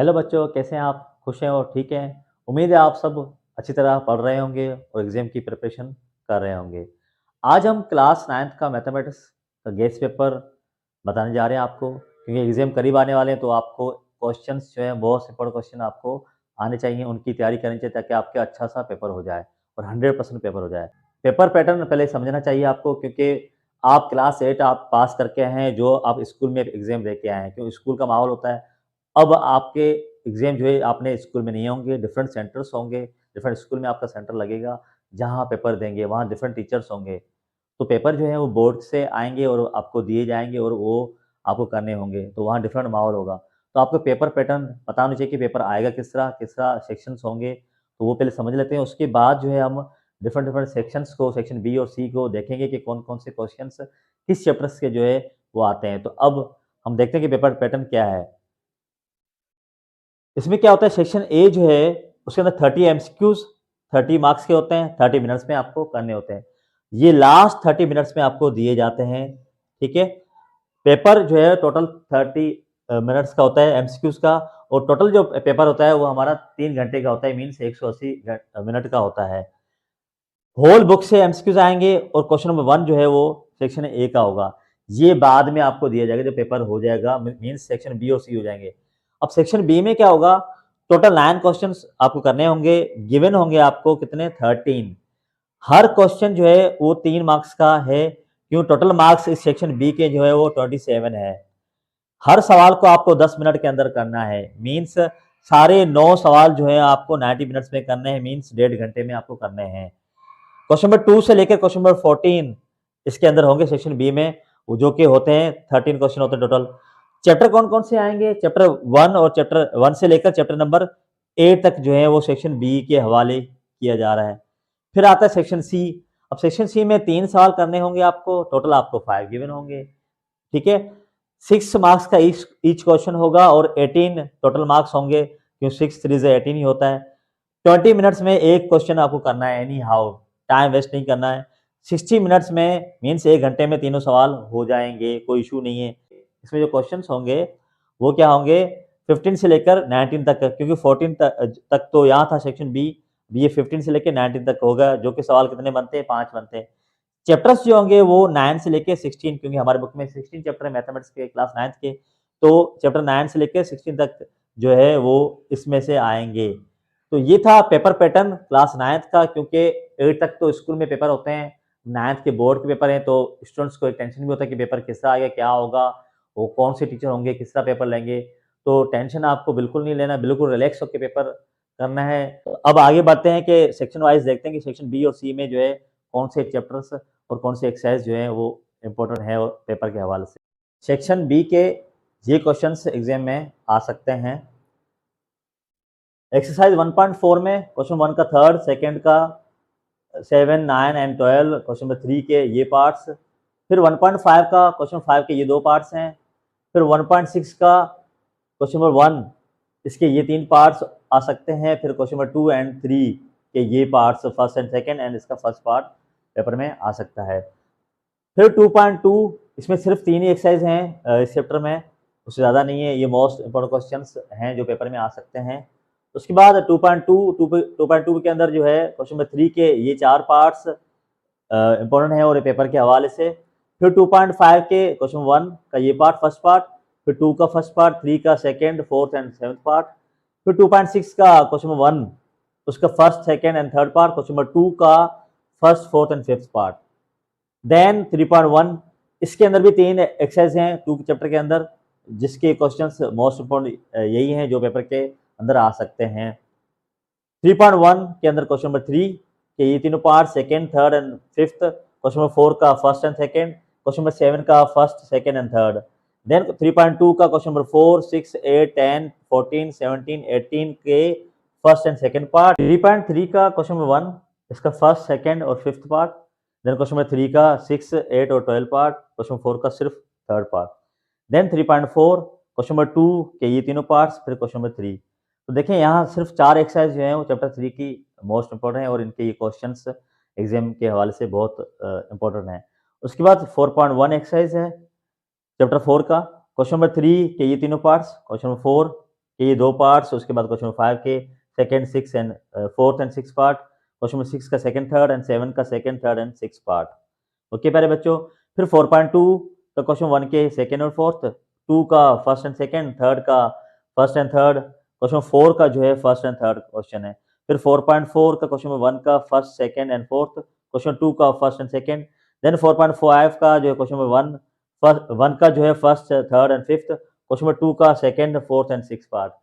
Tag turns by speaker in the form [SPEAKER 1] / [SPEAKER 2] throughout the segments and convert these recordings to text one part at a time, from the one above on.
[SPEAKER 1] Hello बच्चों, कैसे हैं आप? खुश हैं और ठीक हैं? उम्मीद है आप सब अच्छी तरह पढ़ रहे होंगे और एग्ज़ाम की प्रिपरेशन कर रहे होंगे। आज हम क्लास 9th का मैथमेटिक्स का गेस पेपर बताने जा रहे हैं आपको, क्योंकि एग्ज़ाम करीब आने वाले हैं, तो आपको क्वेश्चंस जो हैं, बहुत इंपॉर्टेंट क्वेश्चन आपको आने चाहिए, उनकी तैयारी करनी चाहिए ताकि आपका अच्छा-सा पेपर हो जाए और 100% पेपर हो जाए। पेपर पैटर्न पहले समझना चाहिए आपको, क्योंकि आप क्लास 8 आप पास करके आए हैं, जो आप स्कूल में एग्ज़ाम दे के आए हैं, क्योंकि स्कूल का माहौल होता है। अब आपके एग्ज़ाम जो है आपने स्कूल में नहीं होंगे, डिफरेंट सेंटर्स होंगे, डिफरेंट स्कूल में आपका सेंटर लगेगा, जहाँ पेपर देंगे, वहाँ डिफरेंट टीचर्स होंगे। तो पेपर जो है वो बोर्ड से आएँगे और आपको दिए जाएँगे और वो आपको करने होंगे, तो वहाँ डिफरेंट माहौल होगा। तो आपको पेपर पैटर्न पता होना चाहिए कि पेपर आएगा किस तरह सेक्शंस होंगे, तो वो पहले समझ लेते हैं। उसके बाद जो है हम डिफरेंट डिफरेंट सेक्शंस को, सेक्शन बी और सी को देखेंगे कि कौन-कौन से क्वेश्चंस किस चैप्टर्स के जो है वो आते हैं। तो अब हम देखते हैं कि पेपर पैटर्न क्या है। इसमें क्या होता है, सेक्शन ए जो है उसके अंदर 30 एमसीक्यूज 30 मार्क्स के होते हैं, 30 मिनट्स में आपको करने होते हैं। ये लास्ट 30 मिनट्स में आपको दिए जाते हैं, ठीक है। पेपर जो है टोटल 30 मिनट्स का होता है एमसीक्यूज का, और टोटल जो पेपर होता है वो हमारा 3 घंटे का होता है, मीन्स 180 मिनट का होता है। होल बुक से एमसीक्यूज आएंगे और क्वेश्चन नंबर 1 जो है वो सेक्शन ए का होगा। ये बाद में आपको दिया जाएगा जब पेपर हो जाएगा, मीन्स सेक्शन बी और सी हो जाएंगे। अब सेक्शन बी में क्या होगा, टोटल 9 क्वेश्चंस आपको करने होंगे, गिवन होंगे आपको कितने 13। हर क्वेश्चन जो है वो 3 मार्क्स का है, क्यों टोटल मार्क्स इस सेक्शन बी के जो है वो 27 है। हर सवाल को आपको 10 मिनट के अंदर करना है, मीन्स सारे 9 सवाल जो है आपको 90 मिनट्स में करने हैं, मीन्स 1.5 घंटे में आपको करने हैं। क्वेश्चन नंबर 2 से लेकर क्वेश्चन नंबर 14 इसके अंदर होंगे सेक्शन बी में, वो जो कि होते हैं 13 क्वेश्चन होते हैं टोटल। चैप्टर कौन-कौन से आएंगे, चैप्टर 1 और चैप्टर 1 से लेकर चैप्टर नंबर 8 तक जो है वो सेक्शन बी के हवाले किया जा रहा है। फिर आता है सेक्शन सी। अब सेक्शन सी में 3 सवाल करने होंगे आपको, टोटल आपको 5 गिवन होंगे, ठीक है। 6 मार्क्स का ईच क्वेश्चन होगा और 18 टोटल मार्क्स होंगे, क्यों 6 3 से 18 ही होता है। 20 मिनट्स में एक क्वेश्चन आपको करना है, एनी हाउ, टाइम वेस्ट नहीं करना है। 60 मिनट्स में मीन्स 1 घंटे में तीनों सवाल हो जाएंगे, कोई इशू नहीं है। इसमें जो क्वेश्चंस होंगे वो क्या होंगे, 15 से लेकर 19 तक, क्योंकि 14 तक तो यहाँ था सेक्शन बी, ये 15 से लेकर 19 तक होगा, जो कि सवाल कितने बनते हैं, 5 बनते हैं। चैप्टर्स जो होंगे वो 9 से लेके 16, क्योंकि हमारे बुक में 16 चैप्टर है मैथमेटिक्स के क्लास 9th के, तो चैप्टर 9 से लेके 16 तक जो है वो इसमें से आएंगे। तो ये था पेपर पैटर्न क्लास 9th का, क्योंकि 8 तक तो स्कूल में पेपर होते हैं, 9th के बोर्ड के पेपर हैं, तो स्टूडेंट्स को एक टेंशन भी होता है कि पेपर किस तरह आएगा, क्या होगा, वो कौन से टीचर होंगे, किस तरह पेपर लेंगे। तो टेंशन आपको बिल्कुल नहीं लेना, बिल्कुल रिलैक्स होकर पेपर करना है। तो अब आगे बढ़ते हैं कि सेक्शन वाइज देखते हैं कि सेक्शन बी और सी में जो है कौन से चैप्टर्स और कौन से एक्सरसाइज जो है वो इम्पोर्टेंट है पेपर के हवाले से। सेक्शन बी के ये क्वेश्चंस एग्जाम में आ सकते हैं। एक्सरसाइज 1.4 में क्वेश्चन 1 का थर्ड, सेकंड का 7, 9 एंड 12, क्वेश्चन नंबर 3 के ये पार्ट्स, फिर 1.5 का क्वेश्चन 5 के ये 2 पार्ट्स हैं, फिर 1.6 का क्वेश्चन नंबर 1 इसके ये 3 पार्ट्स आ सकते हैं, फिर क्वेश्चन नंबर 2 एंड 3 के ये parts first and second, and इसका फर्स्ट पार्ट पेपर में आ सकता है। फिर 2.2 इसमें सिर्फ 3 ही एक्सरसाइज हैं इस चैप्टर में, उससे ज़्यादा नहीं है। ये मोस्ट इंपॉर्टेंट क्वेश्चंस हैं जो पेपर में आ सकते हैं। उसके बाद 2.2 के अंदर जो है क्वेश्चन नंबर 3 के ये 4 पार्ट्स इंपॉर्टेंट हैं और ये पेपर के हवाले से। फिर 2.5 के क्वेश्चन 1 का ये पार्ट फर्स्ट पार्ट, फिर 2 का फर्स्ट पार्ट, 3 का second, fourth and seventh part, फिर 2.6 का क्वेश्चन नंबर 1 उसका first, second and third part, question number 2 का first, fourth and fifth part. Then 3.1 इसके अंदर भी 3 एक्सरसाइज हैं 2 के चैप्टर के अंदर, जिसके क्वेश्चंस मोस्ट इंपॉर्टेंट यही हैं जो पेपर के अंदर आ सकते हैं। 3.1 के अंदर क्वेश्चन नंबर 3 के ये तीनों part, second, third and fifth, question number 4 का first and second, question number 7 का first, second and third. Then 3.2 का क्वेश्चन नंबर 4, 6, 8, 10, 14, 17, 18 के फर्स्ट एंड सेकेंड पार्ट। 3.3 का क्वेश्चन नंबर 1 इसका फर्स्ट, सेकेंड और fifth part. Then question number 3 का 6, 8 और 12 part, question 4 का सिर्फ third part. Then 3.4 question number 2 के ये तीनों पार्ट्स, फिर क्वेश्चन नंबर 3। तो देखें यहाँ सिर्फ 4 एक्सरसाइज जो है वो चैप्टर 3 की मोस्ट इंपॉर्टेंट है और इनके ये क्वेश्चंस एग्जाम के हवाले से बहुत इंपॉर्टेंट है। उसके बाद 4.1 एक्सरसाइज है चैप्टर 4 का, क्वेश्चन नंबर 3 के ये तीनों पार्ट्स, क्वेश्चन नंबर 4 के ये 2 पार्ट्स, उसके बाद क्वेश्चन नंबर 5 के second, 6 and 4th and 6th part, question number 6 का सेकंड, थर्ड एंड 7 का second, third and 6th part. Okay प्यारे बच्चों, फिर 4.2 का क्वेश्चन 1 के सेकंड और 4th, 2 का फर्स्ट एंड सेकंड, थर्ड का फर्स्ट एंड थर्ड, क्वेश्चन 4 का जो है फर्स्ट एंड थर्ड क्वेश्चन है। फिर 4.4 का क्वेश्चन नंबर 1 का first, second and fourth, question 2 का फर्स्ट एंड सेकंड, देन 4.5 का जो है क्वेश्चन नंबर 1 का जो है first, third and fifth, question number 2 का second, fourth and 6th part.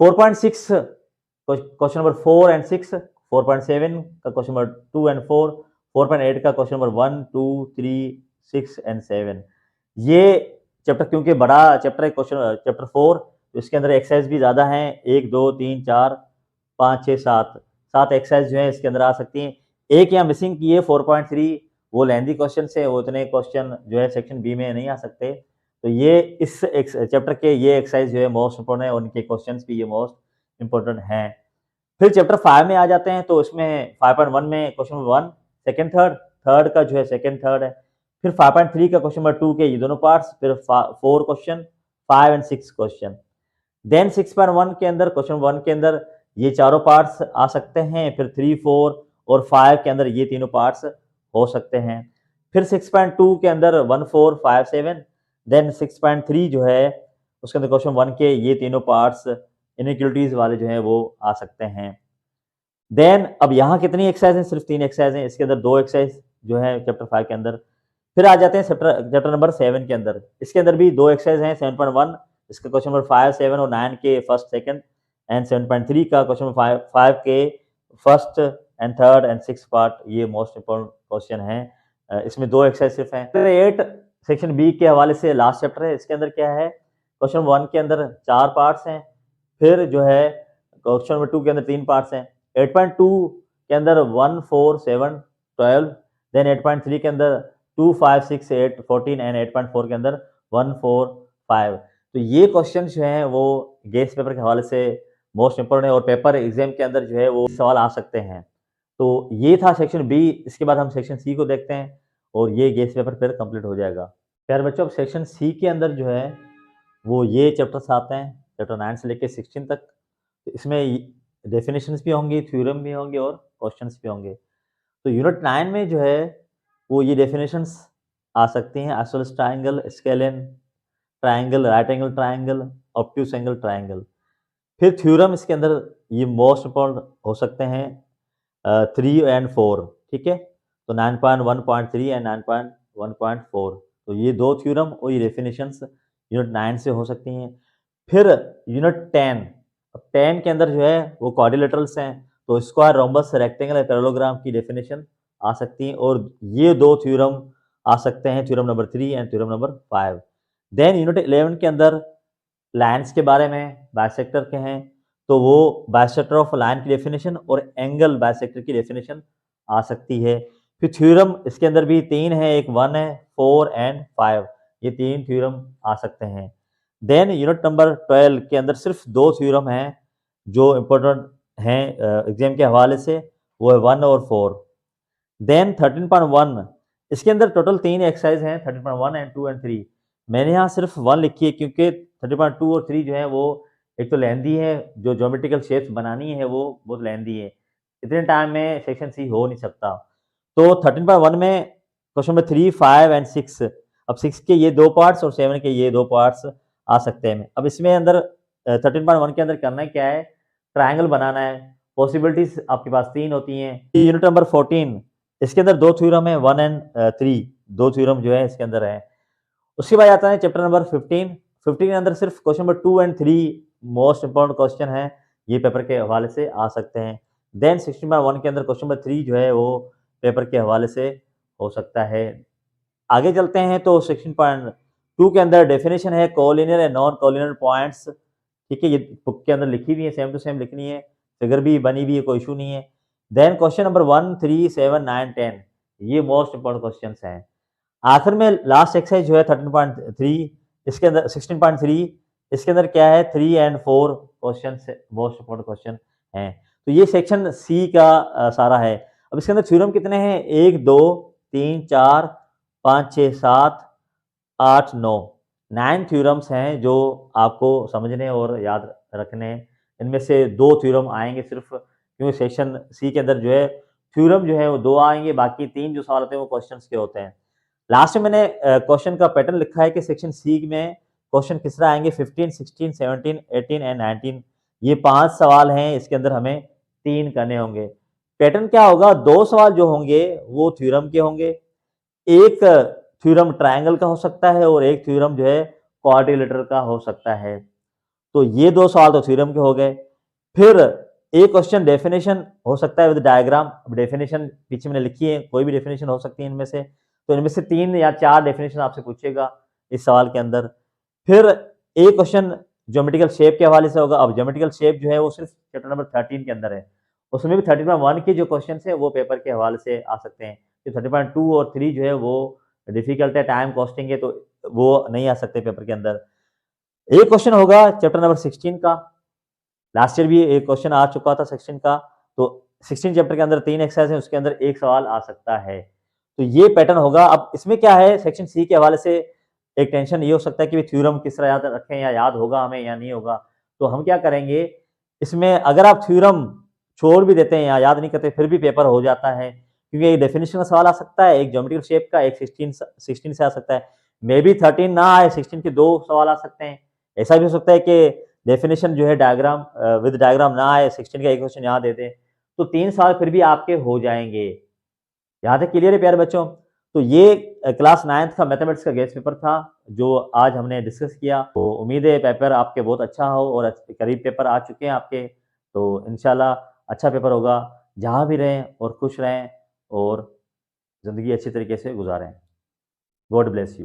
[SPEAKER 1] 4.6 question number 4 and 6, 4.7 का क्वेश्चन नंबर 2 एंड 4, 4.8 का क्वेश्चन नंबर 1, 2, 3, 6 एंड 7। ये चैप्टर क्योंकि बड़ा चैप्टर है, क्वेश्चन चैप्टर 4, तो इसके अंदर एक्सरसाइज भी ज़्यादा हैं, 1, 2, 3, 4, 5, 6, 7 एक्सरसाइज जो है इसके अंदर आ सकती हैं। एक यहाँ मिसिंग की है 4.3, वो लेंदी क्वेश्चन है, वो इतने क्वेश्चन जो है सेक्शन बी में नहीं आ सकते, तो ये इस चैप्टर के ये एक्सरसाइज जो है मोस्ट इंपोर्टेंट है, उनके क्वेश्चंस भी ये मोस्ट इंपोर्टेंट हैं। फिर चैप्टर 5 में आ जाते हैं, तो इसमें 5.1 में क्वेश्चन नंबर 1 सेकंड, थर्ड का जो है सेकंड, थर्ड है। फिर 5.3 का क्वेश्चन नंबर 2 के ये दोनों पार्ट्स, फिर 4 क्वेश्चन, 5 एंड 6 क्वेश्चन। देन 6.1 के अंदर क्वेश्चन 1 के अंदर ये चारों पार्ट्स आ सकते हैं, फिर 3, 4 और 5 के अंदर ये तीनों पार्ट्स हो सकते हैं। फिर 6.2 के अंदर 1, 4, 5, 7, देन 6.3 जो है उसके अंदर क्वेश्चन 1 के ये तीनों पार्ट्स इनइक्वलिटीज वाले जो है वो आ सकते हैं। देन अब यहाँ कितनी एक्सरसाइज हैं? सिर्फ 3 एक्सरसाइज हैं, इसके अंदर 2 एक्सरसाइज जो है चैप्टर 5 के अंदर। फिर आ जाते हैं चैप्टर नंबर 7 के अंदर, इसके अंदर भी 2 एक्सरसाइज हैं, 7.1 इसका क्वेश्चन नंबर 5, 7 और 9 के फर्स्ट, सेकंड एंड 7.3 का क्वेश्चन नंबर 5 के first and third and 6th part, ये मोस्ट इंपोर्टेंट क्वेश्चन है। इसमें 2 एक्सरसाइज सिर्फ हैं। फिर 8 सेक्शन बी के हवाले से लास्ट चैप्टर है, इसके अंदर क्या है, क्वेश्चन 1 के अंदर 4 पार्ट्स हैं, फिर जो है क्वेश्चन नंबर 2 के अंदर 3 पार्ट्स हैं। 8.2 के अंदर 1, 4, 7, 12, देन 8.3 के अंदर 2, 5, 6, 8, 14 एंड 8.4 के अंदर 1, 4, 5। तो ये क्वेश्चन जो हैं वो गेस पेपर के हवाले से मोस्ट इंपोर्टेंट है और पेपर एग्जाम के अंदर जो है वो सवाल आ सकते हैं। तो ये था सेक्शन बी, इसके बाद हम सेक्शन सी को देखते हैं और ये गेस पेपर फिर कंप्लीट हो जाएगा। प्यारे बच्चों, अब सेक्शन सी के अंदर जो है वो ये चैप्टर्स आते हैं, चैप्टर 9 से लेकर 16 तक। तो इसमें डेफिनेशंस भी होंगी, थ्योरम भी होंगे और क्वेश्चंस भी होंगे। तो यूनिट 9 में जो है वो ये डेफिनेशंस आ सकती हैं, isosceles triangle, scalene triangle, right angle triangle, obtuse angle triangle. फिर थ्योरम इसके अंदर ये मोस्ट इंपॉर्टेंट हो सकते हैं 3 एंड 4, ठीक है। तो 9.1.3 एंड 9.1.4, तो ये 2 थ्योरम और ये डेफिनेशंस यूनिट 9 से हो सकती हैं। फिर यूनिट 10, अब 10 के अंदर जो है वो क्वाड्रिलेटरल्स हैं, तो स्क्वायर, रोम्बस, रेक्टेंगल, पैरेललोग्राम की डेफिनेशन आ सकती है और ये 2 थ्योरम आ सकते हैं, theorem number 3 and theorem number 5। Then unit 11 के अंदर लाइन्स के बारे में, बाइसेक्टर के हैं, तो वो बाइसेक्टर ऑफ लाइन की डेफिनेशन और एंगल बाइसेक्टर की डेफिनेशन आ सकती है। फिर थ्योरम इसके अंदर भी 3 है, एक 1 है, 4 एंड 5, ये 3 थ्योरम आ सकते हैं। देन यूनिट नंबर 12 के अंदर सिर्फ 2 थ्योरम हैं जो इम्पोर्टेंट हैं एग्जाम के हवाले से, वो है 1 और 4। देन 13.1, इसके अंदर टोटल 3 एक्सरसाइज हैं, 13.1 एंड 2 एंड 3। मैंने यहाँ सिर्फ 1 लिखी है क्योंकि 13.2 और 3 जो है वो एक तो लेंदी है, जो ज्योमेट्रिकल शेप्स बनानी है वो बहुत लेंदी है, इतने टाइम में सेक्शन सी हो नहीं सकता। तो 13.1 में क्वेश्चन नंबर 3, 5 एंड 6, अब 6 के ये 2 पार्ट्स और 7 के ये 2 पार्ट्स आ सकते हैं। अब इसमें अंदर 13.1 के अंदर करना क्या है, ट्राइंगल बनाना है। पॉसिबिलिटीज आपके पास 3 होती हैं। यूनिट नंबर 14, इसके अंदर 2 थ्योरम है, 1 एंड 3, 2 थ्योरम जो है इसके अंदर है। उसके बाद आता है चैप्टर नंबर 15। 15 के अंदर सिर्फ question number 2 and 3 most important question है, ये पेपर के हवाले से आ सकते हैं। देन 16.1 के अंदर क्वेश्चन नंबर 3 जो है वो पेपर के हवाले से हो सकता है। आगे चलते हैं तो 16.2 के अंदर डेफिनेशन है collinear and non collinear points, ठीक है, ये बुक के अंदर लिखी हुई है, सेम टू सेम लिखनी है, फिगर भी बनी हुई है, कोई इशू नहीं है। देन क्वेश्चन नंबर 1, 3, 7, 9, 10, ये मोस्ट इंपॉर्टेंट क्वेश्चंस हैं। आखिर में लास्ट एक्सरसाइज जो है 13.3, इसके अंदर 16.3, इसके अंदर क्या है, 3 and 4 question most important question हैं। तो ये सेक्शन सी का सारा है। अब इसके अंदर थ्योरम कितने हैं, 1, 2, 3, 4, 5, 6, 7, 8, 9 थ्योरम्स हैं जो आपको समझने और याद रखने हैं। इनमें से 2 थ्योरम आएँगे सिर्फ़, क्योंकि सेक्शन सी के अंदर जो है थ्योरम जो है वो 2 आएँगे, बाकी 3 जो सवाल होते हैं वो क्वेश्चन्स के होते हैं। लास्ट में मैंने क्वेश्चन का पैटर्न लिखा है कि सेक्शन सी में क्वेश्चन किस तरह आएँगे, 15, 16, 17, 18 एंड 19 ये 5 सवाल हैं, इसके अंदर हमें 3 करने होंगे। पैटर्न क्या होगा, 2 सवाल जो होंगे वो थ्योरम के होंगे, एक थ्योरम ट्रायंगल का हो सकता है और एक थ्योरम जो है क्वाड्रिलेटरल का हो सकता है। तो ये 2 सवाल तो थ्योरम के हो गए। फिर एक क्वेश्चन डेफिनेशन हो सकता है विद डायग्राम। अब डेफिनेशन पीछे मैंने लिखी है, कोई भी डेफिनेशन हो सकती है इनमें से। तो इनमें से 3 या 4 डेफिनेशन आपसे पूछेगा इस सवाल के अंदर। फिर एक क्वेश्चन ज्योमेट्रिकल शेप के हवाले से होगा। अब ज्योमेट्रिकल शेप जो है वो सिर्फ चैप्टर नंबर 13 के अंदर है। उसमें भी 13.1 के जो क्वेश्चन्स हैं वो पेपर के हवाले से आ सकते हैं। तो 13.2 और 3 जो है वो डिफिकल्ट है, टाइम कॉस्टिंग है, तो वो नहीं आ सकते पेपर के अंदर। एक क्वेश्चन होगा चैप्टर नंबर 16 का। लास्ट ईयर भी एक क्वेश्चन आ चुका था 16 का। तो 16 चैप्टर के अंदर 3 एक्सरसाइज है, उसके अंदर एक सवाल आ सकता है। तो ये पैटर्न होगा। अब इसमें क्या है, सेक्शन सी के हवाले से एक टेंशन ये हो सकता है कि थ्योरम किस तरह याद रखें, या याद होगा हमें या नहीं होगा। तो हम क्या करेंगे, इसमें अगर आप थ्योरम छोड़ भी देते हैं या याद नहीं करते फिर भी पेपर हो जाता है, क्योंकि एक डेफिनेशन का सवाल आ सकता है, एक ज्योमेट्रिकल शेप का, एक 16 से आ सकता है। मे बी 13 ना आए, 16 के 2 सवाल आ सकते हैं। ऐसा भी हो सकता है कि डेफिनेशन जो है डायग्राम विद डायग्राम ना आए, 16 का एक क्वेश्चन यहाँ दे दें, तो 3 सवाल फिर भी आपके हो जाएँगे। यहाँ तक क्लियर है प्यारे बच्चों? तो ये क्लास 9th का मैथमेटिक्स का गेस्ट पेपर था, जो आज हमने डिस्कस किया। तो उम्मीद है पेपर आपके बहुत अच्छा हो, और करीब पेपर आ चुके हैं आपके, तो इंशाल्लाह अच्छा पेपर होगा। जहाँ भी रहें और खुश रहें और ज़िंदगी अच्छी तरीके से गुज़ारें। God bless you.